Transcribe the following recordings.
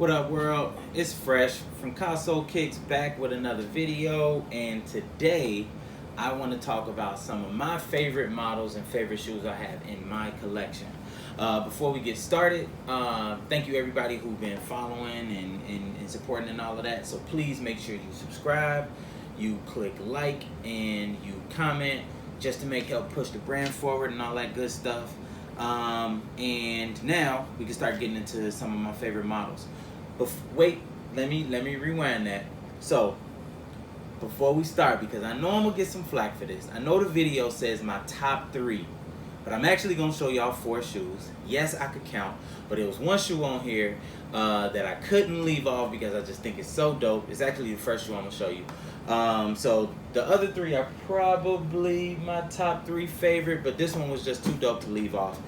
What up, world? It's Fresh from Console Kicks back with another video, and today I want to talk about some of my favorite models and favorite shoes I have in my collection. Before we get started, thank you everybody who've been following and supporting and all of that. So please make sure you subscribe, you click like, and you comment just to help push the brand forward and all that good stuff. And now we can start getting into some of my favorite models. But wait, let me rewind that. So before we start, because I know I'm gonna get some flack for this. I know the video says my top 3, but I'm actually gonna show y'all 4 shoes. Yes, I could count, but there was one shoe on here that I couldn't leave off because I just think it's so dope. It's actually the first shoe I'm gonna show you. So the other 3 are probably my top 3 favorite, but this one was just too dope to leave off.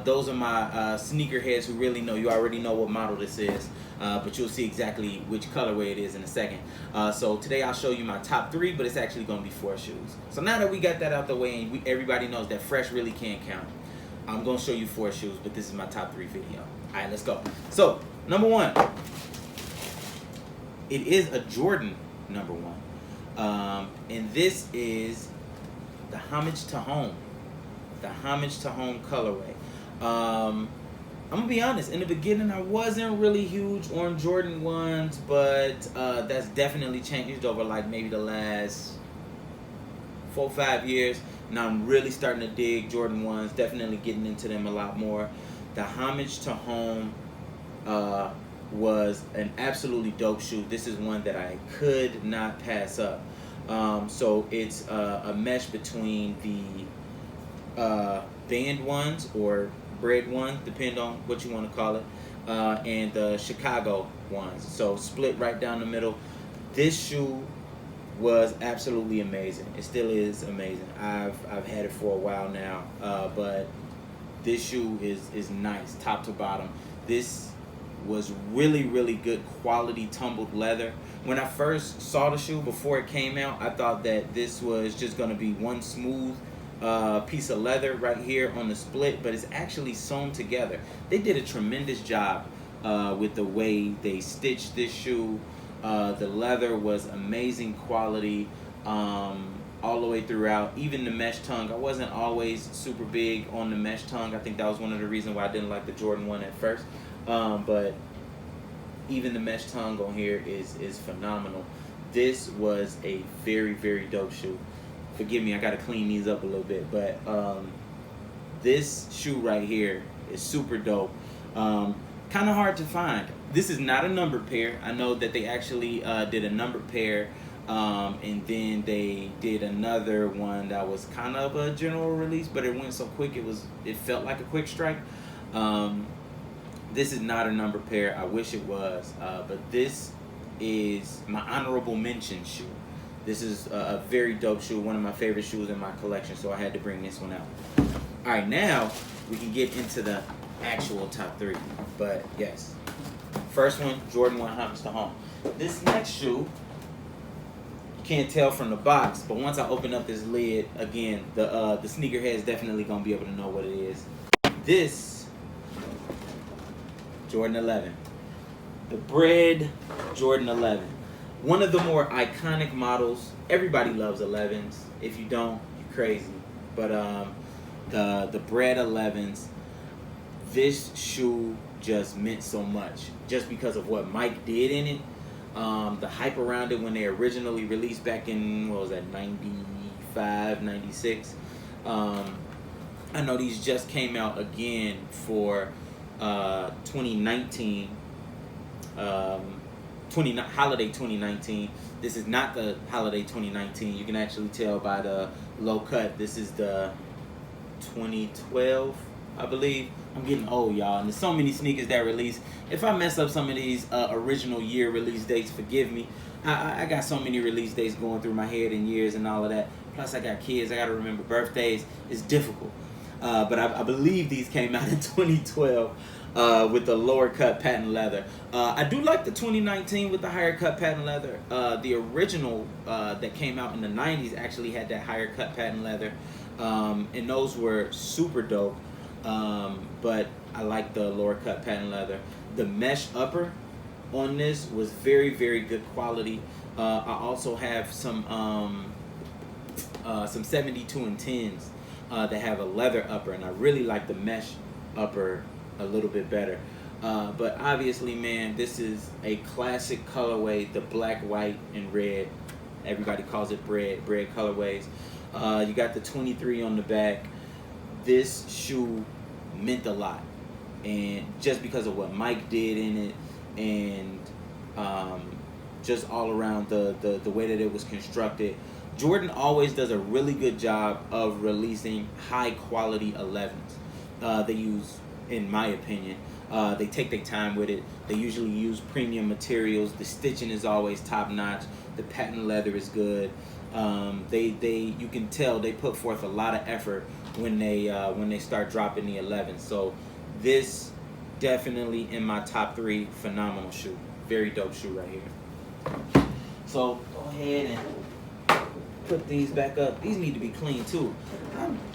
Those are my sneakerheads who really know. You already know what model this is, but you'll see exactly which colorway it is in a second. So today I'll show you my top 3, but it's actually going to be 4 shoes. So now that we got that out the way and everybody knows that Fresh really can't count, I'm going to show you 4 shoes, but this is my top 3 video. All right, let's go. So number 1, it is a Jordan number 1. And this is the Homage to Home. The Homage to Home colorway. I'm gonna be honest, in the beginning I wasn't really huge on Jordan 1s, but that's definitely changed over like maybe the last 4 or 5 years. Now I'm really starting to dig Jordan 1s, definitely getting into them a lot more. The Homage to Home was an absolutely dope shoe. This is one that I could not pass up. So it's a mesh between the band ones or bread ones, depending on what you want to call it, and the Chicago ones. So split right down the middle. This shoe was absolutely amazing. It still is amazing. I've had it for a while now, but this shoe is nice, top to bottom. This was really good quality tumbled leather. When I first saw the shoe before it came out, I thought that this was just going to be one smooth piece of leather right here on the split, but it's actually sewn together. They did a tremendous job with the way they stitched this shoe. The leather was amazing quality all the way throughout. Even the mesh tongue, I wasn't always super big on the mesh tongue. I think that was one of the reasons why I didn't like the Jordan 1 at first. But even the mesh tongue on here is phenomenal. This was a very dope shoe. Forgive me, I gotta clean these up a little bit, but this shoe right here is super dope. Kind of hard to find. This is not a numbered pair. I know that they actually did a numbered pair, and then they did another one that was kind of a general release, but it went so quick it felt like a quick strike. This is not a numbered pair. I wish it was, but this is my honorable mention shoe. This is a very dope shoe, one of my favorite shoes in my collection, so I had to bring this one out. All right, now we can get into the actual top 3. But yes, first one, Jordan 1 Homage to Home. This next shoe, you can't tell from the box, but once I open up this lid, again, the sneakerhead is definitely gonna be able to know what it is. This Jordan 11, the bread Jordan 11. One of the more iconic models. Everybody loves 11s. If you don't, you're crazy. But the bread 11s, this shoe just meant so much. Just because of what Mike did in it. The hype around it when they originally released back in, what was that, 95, 96. I know these just came out again for 2019. Holiday 2019. This is not the holiday 2019. You can actually tell by the low cut. This is the 2012, I believe. I'm getting old, y'all, and there's so many sneakers that release. If I mess up some of these original year release dates, forgive me. I got so many release dates going through my head and years and all of that. Plus I got kids. I got to remember birthdays. It's difficult. But I believe these came out in 2012. With the lower cut patent leather. I do like the 2019 with the higher cut patent leather. The original that came out in the 90s actually had that higher cut patent leather. And those were super dope. But I like the lower cut patent leather. The mesh upper on this was very, very good quality. I also have some 72 and 10s that have a leather upper, and I really like the mesh upper a little bit better. But obviously, man, this is a classic colorway, the black, white, and red. Everybody calls it bread colorways. You got the 23 on the back. This shoe meant a lot, and just because of what Mike did in it, and just all around the way that it was constructed. Jordan always does a really good job of releasing high quality 11s. They use, in my opinion, they take their time with it. They usually use premium materials. The stitching is always top notch. The patent leather is good. You can tell they put forth a lot of effort when they start dropping the 11. So this definitely in my top 3. Phenomenal shoe. Very dope shoe right here. So go ahead and put these back up. These need to be clean too.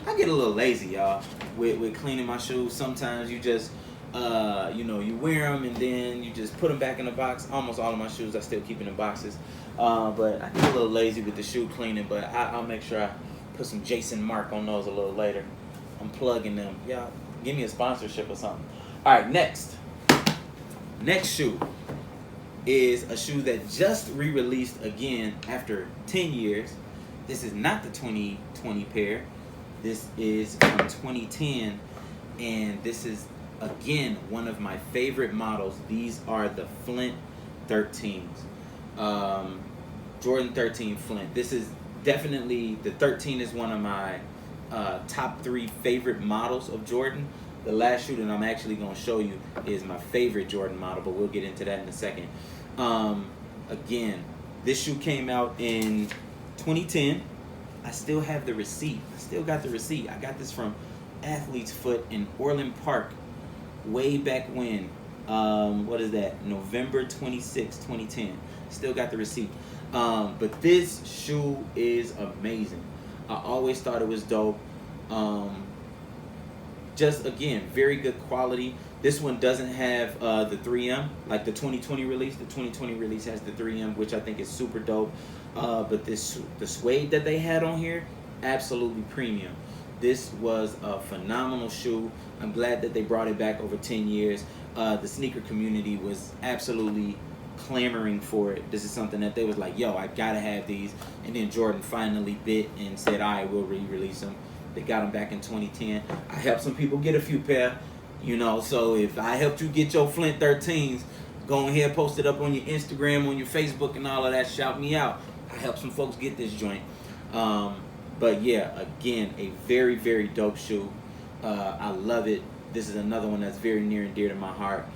I get a little lazy, y'all, with cleaning my shoes. Sometimes you just you wear them and then you just put them back in the box. Almost all of my shoes I still keep in the boxes. But I get a little lazy with the shoe cleaning, but I'll make sure I put some Jason Mark on those a little later. I'm plugging them. Y'all, give me a sponsorship or something. All right, next shoe is a shoe that just re-released again after 10 years. This is not the 2020 pair. This is from 2010, and this is, again, one of my favorite models. These are the Flint 13s. Jordan 13 Flint. This is definitely, the 13 is one of my top 3 favorite models of Jordan. The last shoe that I'm actually going to show you is my favorite Jordan model, but we'll get into that in a second. Again, this shoe came out in 2010. I still have the receipt. I still got the receipt. I got this from Athlete's Foot in Orland Park way back when. What is that? November 26, 2010. Still got the receipt. But this shoe is amazing. I always thought it was dope. Just, again, very good quality. This one doesn't have the 3M, like the 2020 release. The 2020 release has the 3M, which I think is super dope. But the suede that they had on here, absolutely premium. This was a phenomenal shoe. I'm glad that they brought it back over 10 years. The sneaker community was absolutely clamoring for it. This is something that they was like, yo, I gotta have these. And then Jordan finally bit and said, all right, we'll re-release them. They got them back in 2010. I helped some people get a few pair, so if I helped you get your Flint 13s, go ahead, post it up on your Instagram, on your Facebook, and all of that. Shout me out. I helped some folks get this joint. But yeah, again, a very, very dope shoe. I love it. This is another one that's very near and dear to my heart.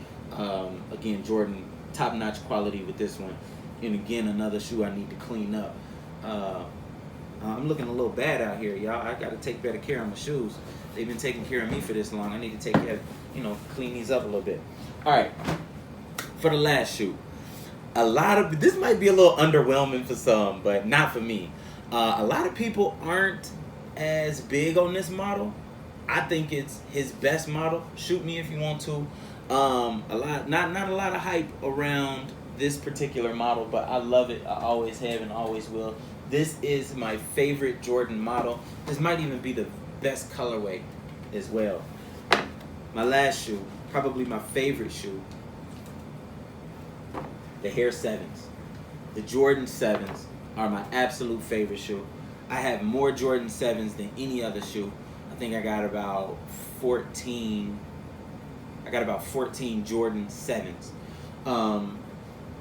Again, Jordan, top-notch quality with this one. And again, another shoe I need to clean up. I'm looking a little bad out here, y'all. I got to take better care of my shoes. They've been taking care of me for this long. I need to take care of, clean these up a little bit. All right, for the last shoe. This might be a little underwhelming for some, but not for me. A lot of people aren't as big on this model. I think it's his best model. Shoot me if you want to. Not a lot of hype around this particular model, but I love it. I always have and always will. This is my favorite Jordan model. This might even be the best colorway as well. My last shoe, probably my favorite shoe, the Air 7s. The Jordan 7s are my absolute favorite shoe. I have more Jordan 7s than any other shoe. I think I got about 14 Jordan 7s.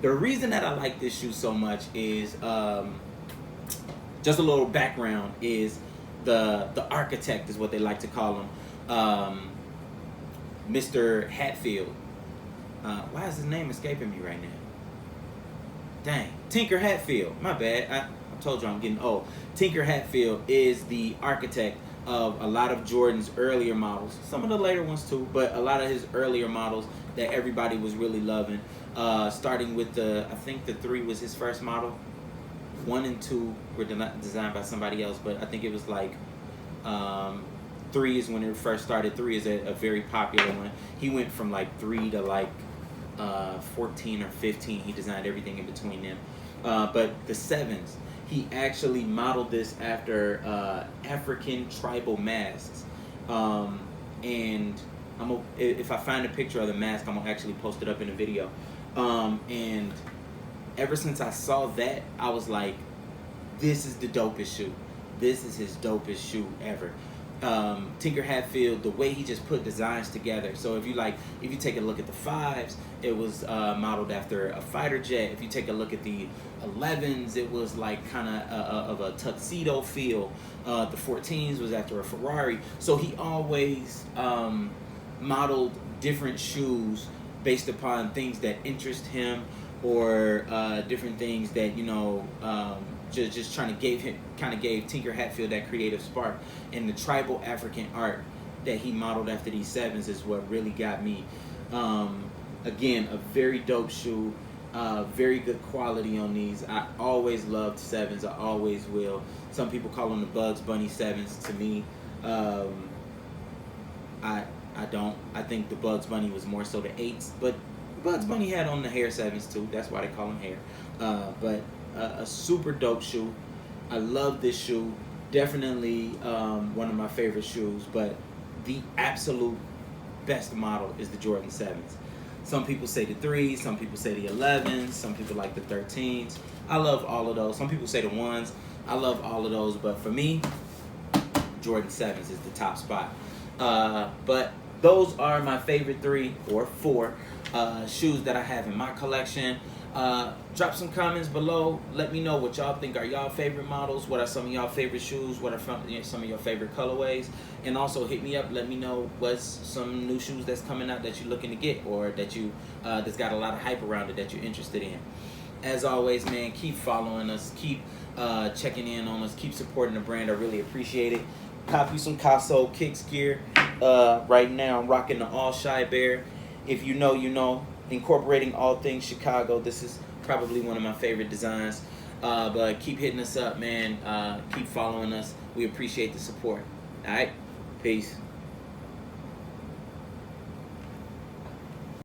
The reason that I like this shoe so much is, just a little background, is the architect is what they like to call him, Mr. Hatfield. Why is his name escaping me right now? Dang, Tinker Hatfield. My bad. I told you I'm getting old. Tinker Hatfield is the architect of a lot of Jordan's earlier models. Some of the later ones too, but a lot of his earlier models that everybody was really loving. Starting with I think the 3 was his first model. 1 and 2 were designed by somebody else, but I think it was like 3 is when it first started. 3 is a very popular one. He went from like 3 to like 14 or 15. He designed everything in between them. But the 7s, he actually modeled this after African tribal masks. And if I find a picture of the mask, I'm gonna actually post it up in a video. And ever since I saw that, I was like, this is the dopest shoe. This is his dopest shoe ever. Tinker Hatfield, the way he just put designs together. So if you take a look at the 5s, it was modeled after a fighter jet. If you take a look at the 11s, it was like kind of a tuxedo feel. The 14s was after a Ferrari. So he always modeled different shoes based upon things that interest him, or different things that just trying to gave Tinker Hatfield that creative spark. And the tribal African art that he modeled after these 7s is what really got me. Again, a very dope shoe, very good quality on these. I always loved 7s. I always will. Some people call them the Bugs Bunny 7s. To me, I don't. I think the Bugs Bunny was more so the 8s, but Bugs Bunny had on the hair 7s too. That's why they call them hair. But a super dope shoe. I love this shoe. Definitely one of my favorite shoes. But the absolute best model is the Jordan 7s. Some people say the 3s. Some people say the 11s. Some people like the 13s. I love all of those. Some people say the 1s. I love all of those. But for me, Jordan 7s is the top spot. But those are my favorite 3 or 4 shoes that I have in my collection. Drop some comments below. Let me know what y'all think are y'all favorite models. What are some of y'all favorite shoes? What are some of your favorite colorways? And also hit me up. Let me know what's some new shoes that's coming out that you're looking to get, or that you that's got a lot of hype around it that you're interested in. As always, man, keep following us. Keep checking in on us. Keep supporting the brand. I really appreciate it. Cop you some Casso Kicks gear. Right now I'm rocking the All Shy Bear. If you know, you know. Incorporating all things Chicago. This is probably one of my favorite designs. But keep hitting us up, man. Keep following us. We appreciate the support. All right? Peace.